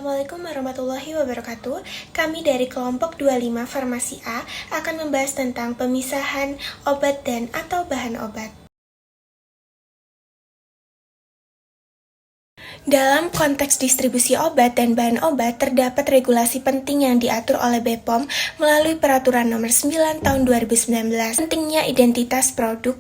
Assalamualaikum warahmatullahi wabarakatuh. Kami dari kelompok 25 Farmasi A akan membahas tentang pemisahan obat dan atau bahan obat. Dalam konteks distribusi obat dan bahan obat, terdapat regulasi penting yang diatur oleh BPOM melalui Peraturan Nomor 9 Tahun 2019. Pentingnya identitas produk.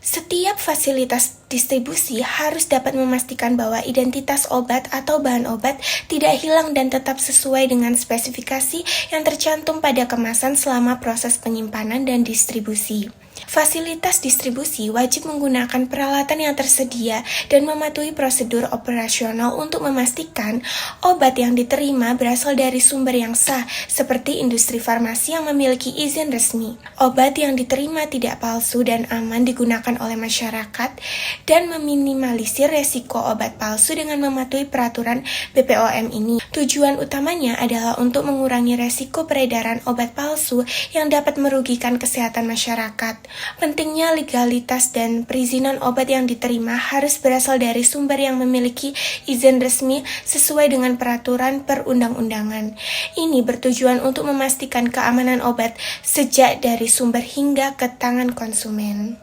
Setiap fasilitas distribusi harus dapat memastikan bahwa identitas obat atau bahan obat tidak hilang dan tetap sesuai dengan spesifikasi yang tercantum pada kemasan selama proses penyimpanan dan distribusi. Fasilitas distribusi wajib menggunakan peralatan yang tersedia dan mematuhi prosedur operasional untuk memastikan obat yang diterima berasal dari sumber yang sah, seperti industri farmasi yang memiliki izin resmi. Obat yang diterima tidak palsu dan aman digunakan oleh masyarakat dan meminimalisir resiko obat palsu dengan mematuhi peraturan BPOM ini. Tujuan utamanya adalah untuk mengurangi resiko peredaran obat palsu yang dapat merugikan kesehatan masyarakat. Pentingnya legalitas dan perizinan obat yang diterima harus berasal dari sumber yang memiliki izin resmi sesuai dengan peraturan perundang-undangan. Ini bertujuan untuk memastikan keamanan obat sejak dari sumber hingga ke tangan konsumen.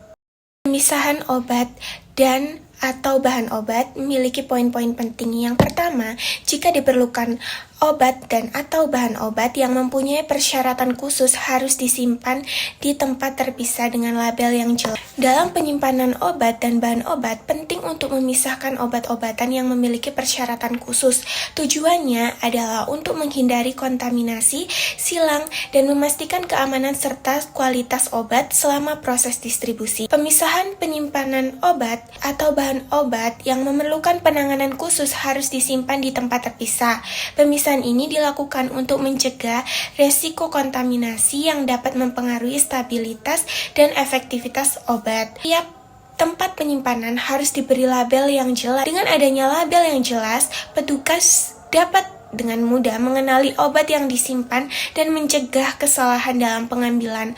Pemisahan obat dan atau bahan obat memiliki poin-poin penting. Yang pertama, jika diperlukan obat dan atau bahan obat yang mempunyai persyaratan khusus harus disimpan di tempat terpisah dengan label yang jelas. Dalam penyimpanan obat dan bahan obat, penting untuk memisahkan obat-obatan yang memiliki persyaratan khusus. Tujuannya adalah untuk menghindari kontaminasi, silang, dan memastikan keamanan serta kualitas obat selama proses distribusi. Pemisahan penyimpanan obat atau bahan obat yang memerlukan penanganan khusus harus disimpan di tempat terpisah. Pemisahan ini dilakukan untuk mencegah resiko kontaminasi yang dapat mempengaruhi stabilitas dan efektivitas obat. Tiap tempat penyimpanan harus diberi label yang jelas. Dengan adanya label yang jelas, petugas dapat dengan mudah mengenali obat yang disimpan dan mencegah kesalahan dalam pengambilan.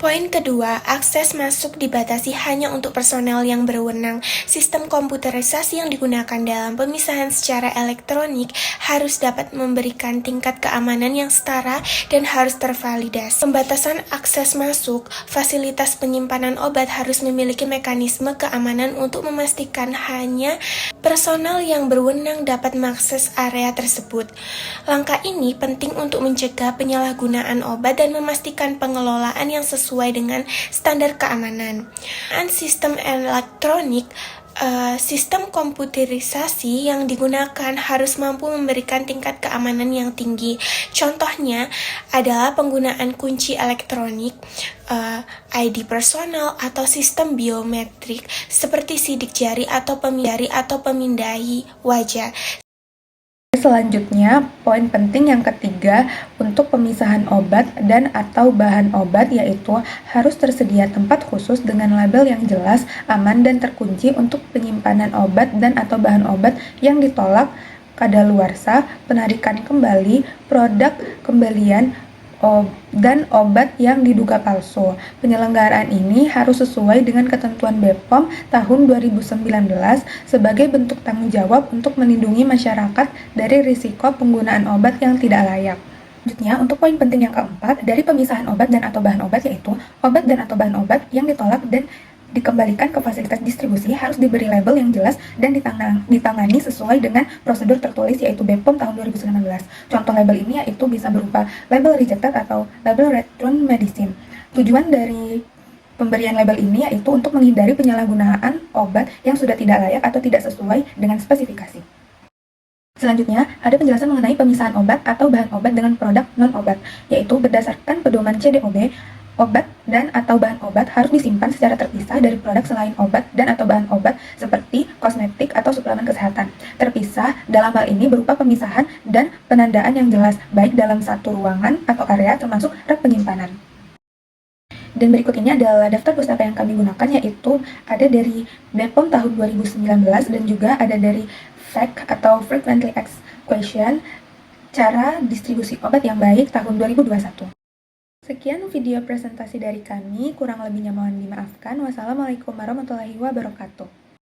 Poin kedua, akses masuk dibatasi hanya untuk personel yang berwenang. Sistem komputerisasi yang digunakan dalam pemisahan secara elektronik harus dapat memberikan tingkat keamanan yang setara dan harus tervalidasi. Pembatasan akses masuk, fasilitas penyimpanan obat harus memiliki mekanisme keamanan untuk memastikan hanya personel yang berwenang dapat mengakses area tersebut. Langkah ini penting untuk mencegah penyalahgunaan obat dan memastikan pengelolaan yang sesuai dengan standar keamanan. Sistem elektronik, sistem komputerisasi yang digunakan harus mampu memberikan tingkat keamanan yang tinggi. Contohnya adalah penggunaan kunci elektronik, ID personal atau sistem biometrik seperti sidik jari atau pemindai wajah. Selanjutnya, poin penting yang ketiga untuk pemisahan obat dan atau bahan obat yaitu harus tersedia tempat khusus dengan label yang jelas, aman, dan terkunci untuk penyimpanan obat dan atau bahan obat yang ditolak kadaluarsa, penarikan kembali, produk kembalian, dan obat yang diduga palsu. Penyelenggaraan ini harus sesuai dengan ketentuan BPOM tahun 2019 sebagai bentuk tanggung jawab untuk melindungi masyarakat dari risiko penggunaan obat yang tidak layak. Selanjutnya, untuk poin penting yang keempat dari pemisahan obat dan atau bahan obat yaitu obat dan atau bahan obat yang ditolak dan dikembalikan ke fasilitas distribusi harus diberi label yang jelas dan ditangani sesuai dengan prosedur tertulis yaitu BPOM tahun 2019. Contoh label ini yaitu bisa berupa label rejected atau label return medicine. Tujuan dari pemberian label ini yaitu untuk menghindari penyalahgunaan obat yang sudah tidak layak atau tidak sesuai dengan spesifikasi. Selanjutnya, ada penjelasan mengenai pemisahan obat atau bahan obat dengan produk non-obat, yaitu berdasarkan pedoman CDOB, obat dan atau bahan obat harus disimpan secara terpisah dari produk selain obat dan atau bahan obat seperti kosmetik atau suplemen kesehatan. Terpisah dalam hal ini berupa pemisahan dan penandaan yang jelas, baik dalam satu ruangan atau area termasuk rak penyimpanan. Dan berikut ini adalah daftar pustaka yang kami gunakan, yaitu ada dari BPOM tahun 2019 dan juga ada dari FAQ atau Frequently Asked Question, cara distribusi obat yang baik tahun 2021. Sekian video presentasi dari kami, kurang lebihnya mohon dimaafkan. Wassalamualaikum warahmatullahi wabarakatuh.